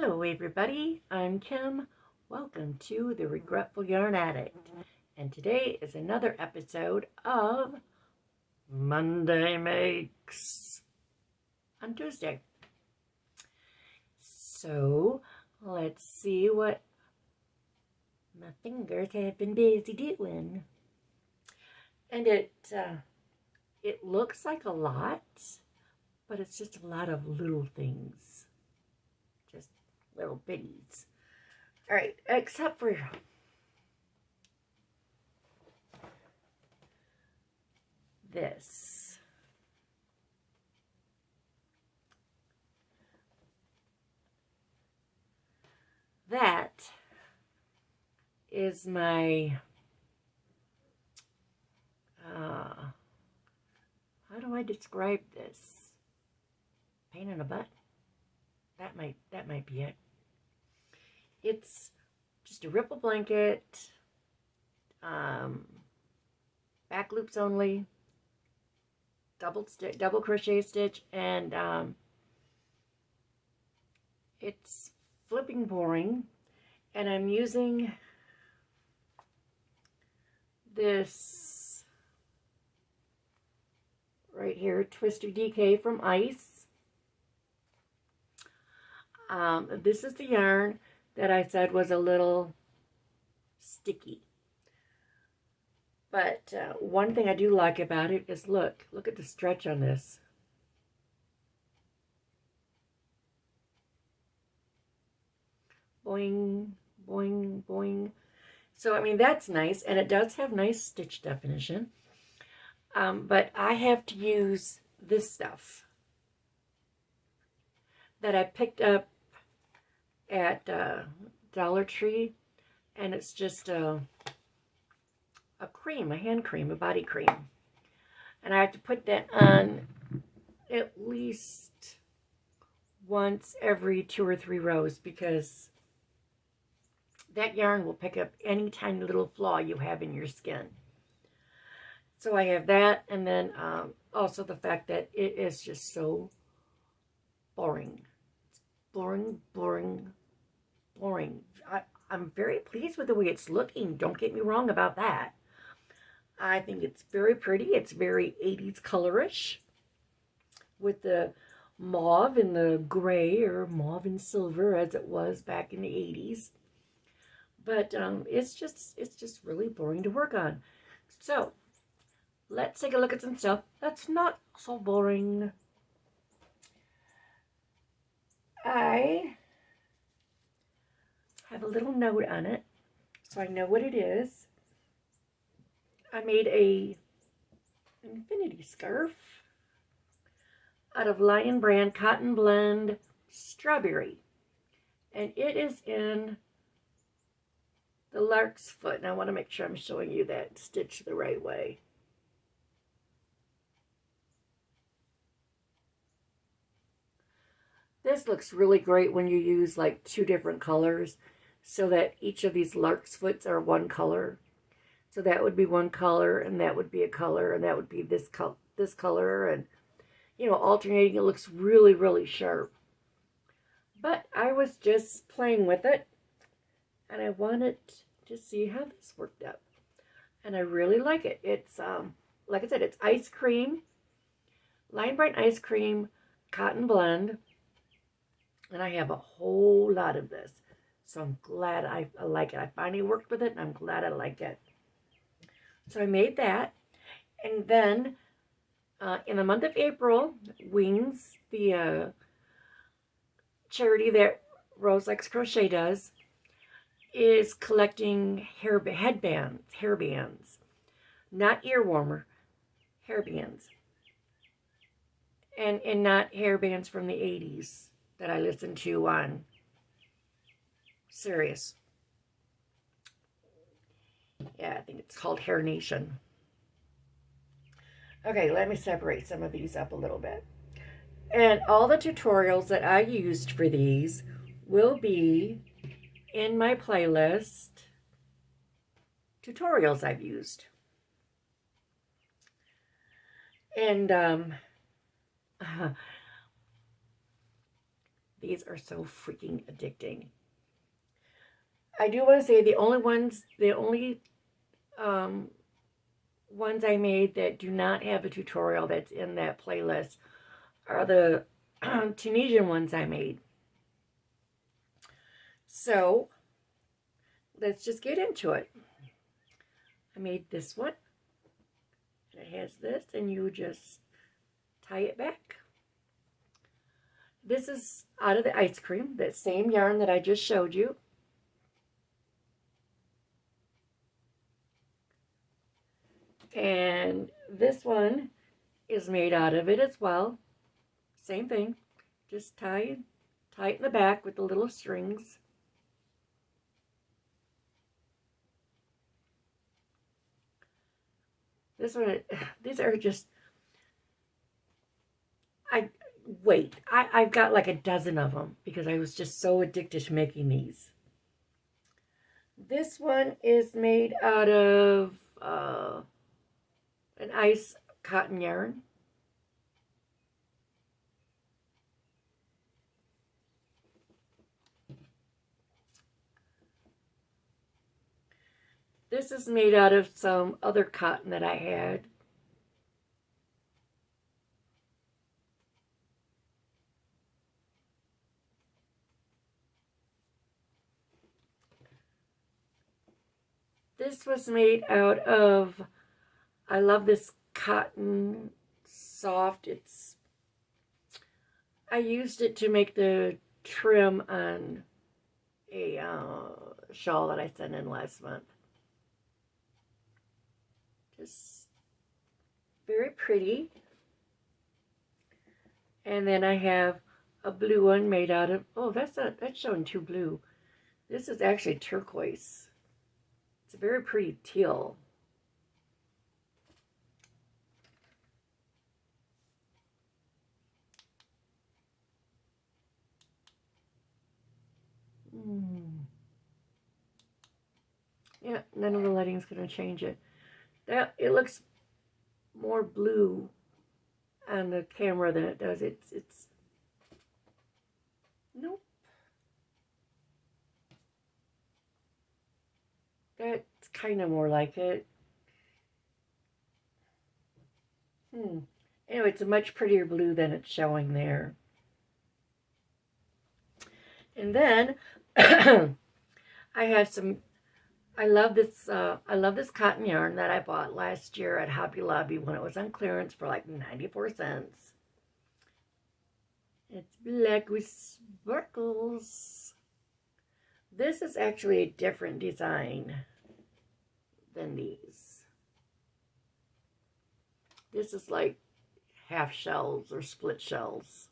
Hello everybody, I'm Kim. Welcome to the Regretful Yarn Addict. And today is another episode of Monday Makes on Tuesday. So let's see what my fingers have been busy doing. And it looks like a lot, but it's just a lot of little things. Just little bitties. All right, except for this. That is my, how do I describe this? Pain in the butt? That might be it. It's just a ripple blanket, back loops only, double crochet stitch, and it's flipping boring, and I'm using this right here, Twister DK from Ice. This is the yarn that I said was a little sticky. But one thing I do like about it is look at the stretch on this. Boing, boing, boing. So, I mean, that's nice, and it does have nice stitch definition. But I have to use this stuff that I picked up at Dollar Tree, and it's just a cream, a hand cream, a body cream. And I have to put that on at least once every 2 or 3 rows, because that yarn will pick up any tiny little flaw you have in your skin. So I have that, and then also the fact that it is just so boring. It's boring, boring, boring. I'm very pleased with the way it's looking. Don't get me wrong about that. I think it's very pretty. It's very 80s colorish with the mauve and the gray, or mauve and silver as it was back in the 80s. But it's just really boring to work on. So let's take a look at some stuff that's not so boring. I have a little note on it, so I know what it is. I made a infinity scarf out of Lion Brand Cotton Blend Strawberry, and it is in the Lark's Foot. And I want to make sure I'm showing you that stitch the right way. This looks really great when you use like 2 different colors, so that each of these Lark's Foots are one color. So that would be one color, and that would be a color, and that would be this color, and alternating. It looks really, really sharp. But I was just playing with it, and I wanted to see how this worked out. And I really like it. It's, like I said, it's ice cream, Lion Brand ice cream, cotton blend, and I have a whole lot of this. So I'm glad I like it. I finally worked with it, and I'm glad I like it. So I made that, and then in the month of April, Wings, the charity that Rose Likes Crochet does, is collecting hairbands, not ear warmer, hairbands, and not hairbands from the 80s that I listened to on Sirius. Yeah, I think it's called Hair Nation. Okay, let me separate some of these up a little bit. And all the tutorials that I used for these will be in my playlist, tutorials I've used. And These are so freaking addicting. I do want to say the only ones I made that do not have a tutorial that's in that playlist are the Tunisian ones I made. So let's just get into it. I made this one. It has this, and you just tie it back. This is out of the ice cream, that same yarn that I just showed you. And this one is made out of it as well. Same thing. Just tie it in the back with the little strings. This one, these are just, I've got like a dozen of them because I was just so addicted to making these. This one is made out of an ice cotton yarn. This is made out of some other cotton that I had. This was made out of, I love this cotton, soft. I used it to make the trim on a shawl that I sent in last month. Just very pretty. And then I have a blue one made out of, oh, that's showing too blue. This is actually turquoise. It's a very pretty teal. Yeah, none of the lighting's going to change it. It looks more blue on the camera than it does. It's nope. That's kind of more like it. Anyway, it's a much prettier blue than it's showing there. And then I have some. I love this cotton yarn that I bought last year at Hobby Lobby when it was on clearance for like 94 cents. It's black with sparkles. This is actually a different design than these. This is like half shells or split shells.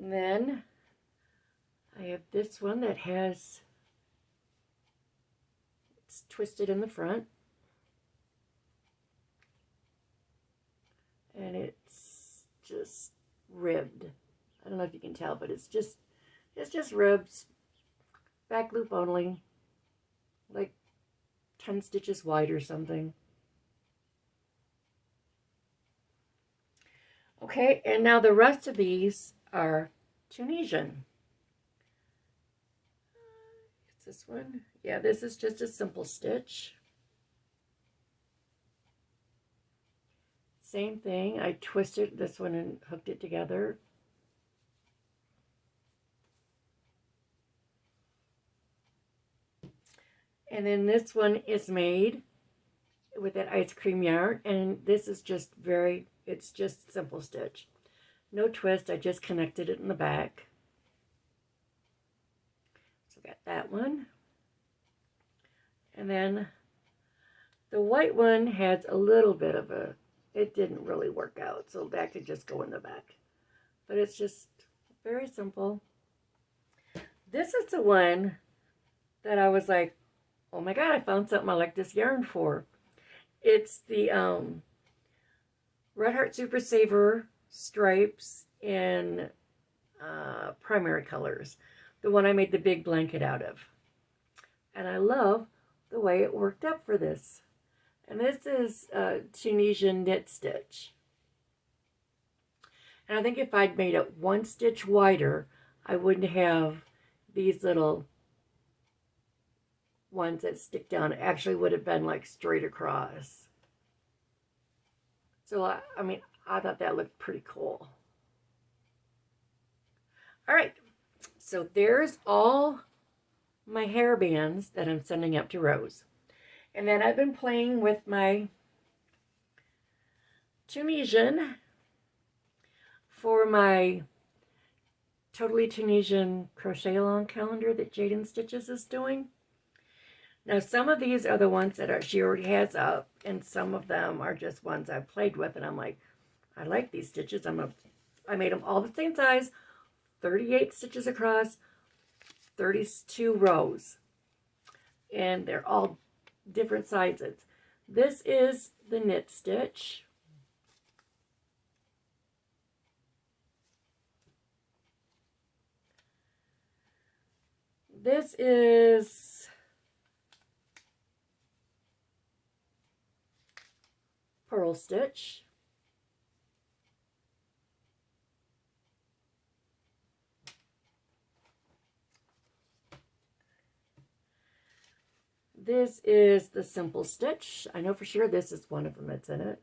And then I have this one that it's twisted in the front. And it's just ribbed. I don't know if you can tell, but it's just ribs. Back loop only. Like 10 stitches wide or something. Okay, and now the rest of these are Tunisian. It's this one. Yeah, this is just a simple stitch. Same thing. I twisted this one and hooked it together. And then this one is made with that ice cream yarn, and this is just it's just simple stitch. No twist, I just connected it in the back. So got that one. And then the white one has a little bit of it didn't really work out, so that could just go in the back. But it's just very simple. This is the one that I was like, oh my God, I found something I like this yarn for. It's the Red Heart Super Saver stripes in primary colors. The one I made the big blanket out of. And I love the way it worked up for this. And this is Tunisian knit stitch. And I think if I'd made it 1 stitch wider, I wouldn't have these little ones that stick down. It actually would have been like straight across. So, I mean, I thought that looked pretty cool. All right, so there's all my hair bands that I'm sending up to Rose. And then I've been playing with my Tunisian for my Totally Tunisian crochet along calendar that Jaden Stitches is doing. Now, some of these are the ones that she already has up, and some of them are just ones I've played with, and I'm like, I like these stitches. I made them all the same size, 38 stitches across, 32 rows, and they're all different sizes. This is the knit stitch. This is purl stitch. This is the simple stitch. I know for sure this is one of them that's in it.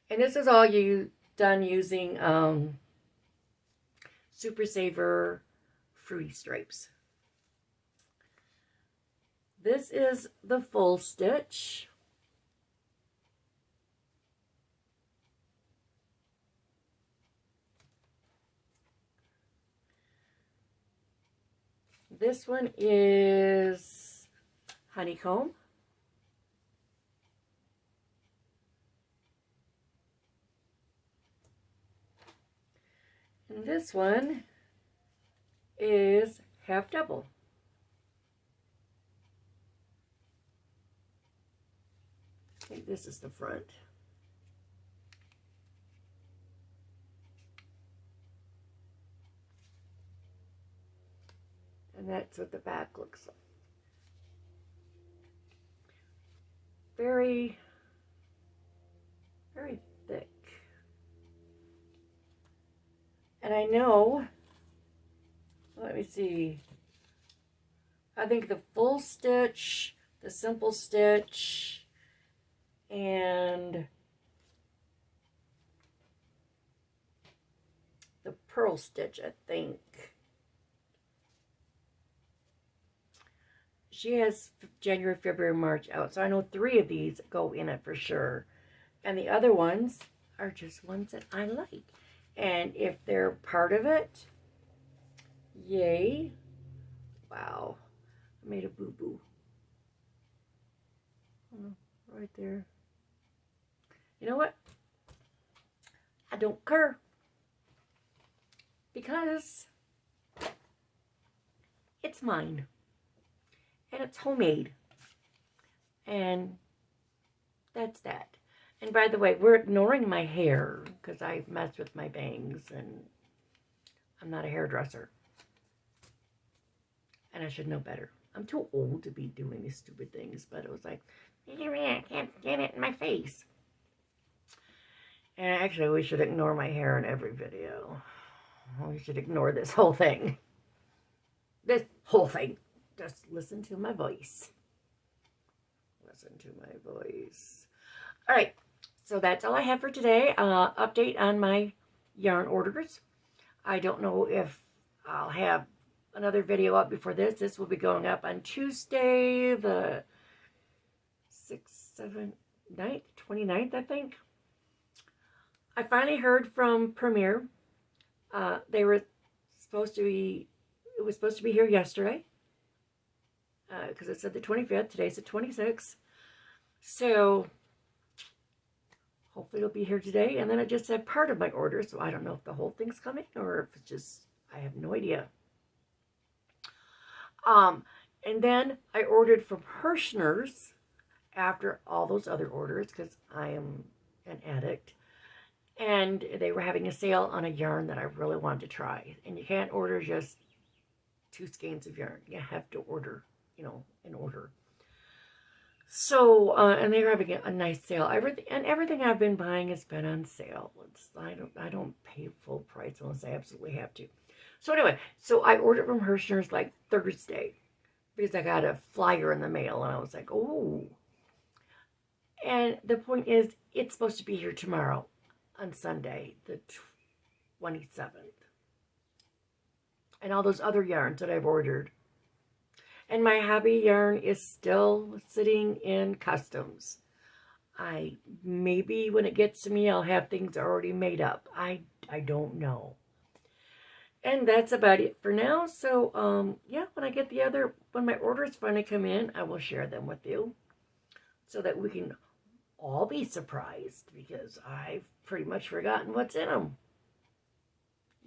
And this is all done using Super Saver Fruity Stripes. This is the full stitch. This one is honeycomb. And this one is half double. I think this is the front. And that's what the back looks like. Very, very thick. And I know, let me see, I think the full stitch, the simple stitch, and the purl stitch, I think. She has January, February, March out. So I know 3 of these go in it for sure. And the other ones are just ones that I like. And if they're part of it, yay. Wow. I made a boo-boo. Oh, right there. You know what? I don't care. Because it's mine. And it's homemade. And that's that. And by the way, we're ignoring my hair because I messed with my bangs and I'm not a hairdresser. And I should know better. I'm too old to be doing these stupid things, but it was like, I can't get it in my face. And actually, we should ignore my hair in every video. We should ignore this whole thing. This whole thing. Just listen to my voice. Listen to my voice. All right. So that's all I have for today. Update on my yarn orders. I don't know if I'll have another video up before this. This will be going up on Tuesday, the 29th, I think. I finally heard from Premier. They were supposed to be, it was supposed to be here yesterday. Because it said the 25th. Today's the 26th. So hopefully it'll be here today. And then it just said part of my order. So I don't know if the whole thing's coming or if it's just, I have no idea. And then I ordered from Hirschner's after all those other orders because I am an addict. And they were having a sale on a yarn that I really wanted to try. And you can't order just 2 skeins of yarn. You have to order in order. So, and they're having a nice sale. Everything I've been buying has been on sale. I don't pay full price unless I absolutely have to. So anyway, so I ordered from Hirschner's like Thursday because I got a flyer in the mail, and I was like, oh. And the point is, it's supposed to be here tomorrow on Sunday, the 27th. And all those other yarns that I've ordered. And my hobby yarn is still sitting in customs. Maybe when it gets to me, I'll have things already made up. I don't know. And that's about it for now. So, yeah, when my orders finally come in, I will share them with you so that we can all be surprised, because I've pretty much forgotten what's in them.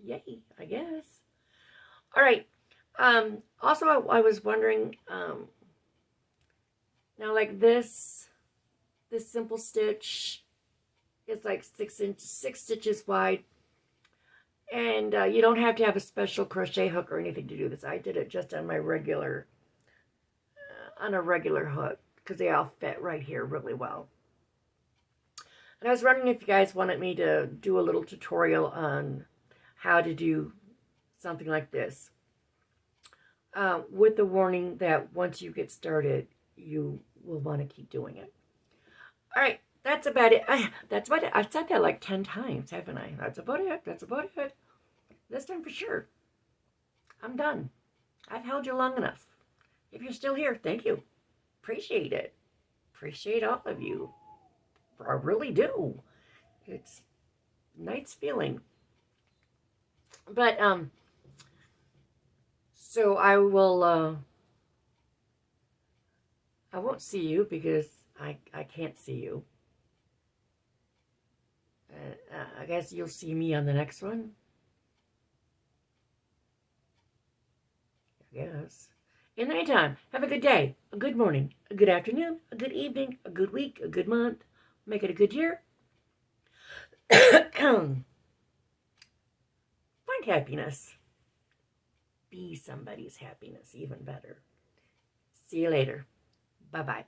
Yay, I guess. All right. Also, I was wondering, now like this simple stitch is like 6 stitches wide. And you don't have to have a special crochet hook or anything to do this. I did it just on my regular, on a regular hook, because they all fit right here really well. And I was wondering if you guys wanted me to do a little tutorial on how to do something like this. With the warning that once you get started, you will want to keep doing it. All right, that's about it. That's about it. I've said that like 10 times, haven't I? That's about it. That's about it. This time for sure. I'm done. I've held you long enough. If you're still here, thank you. Appreciate it. Appreciate all of you. I really do. It's a nice feeling. But, so I won't see you because I can't see you. I guess you'll see me on the next one. I guess. In the meantime, have a good day, a good morning, a good afternoon, a good evening, a good week, a good month. Make it a good year. Find happiness. Be somebody's happiness, even better. See you later. Bye-bye.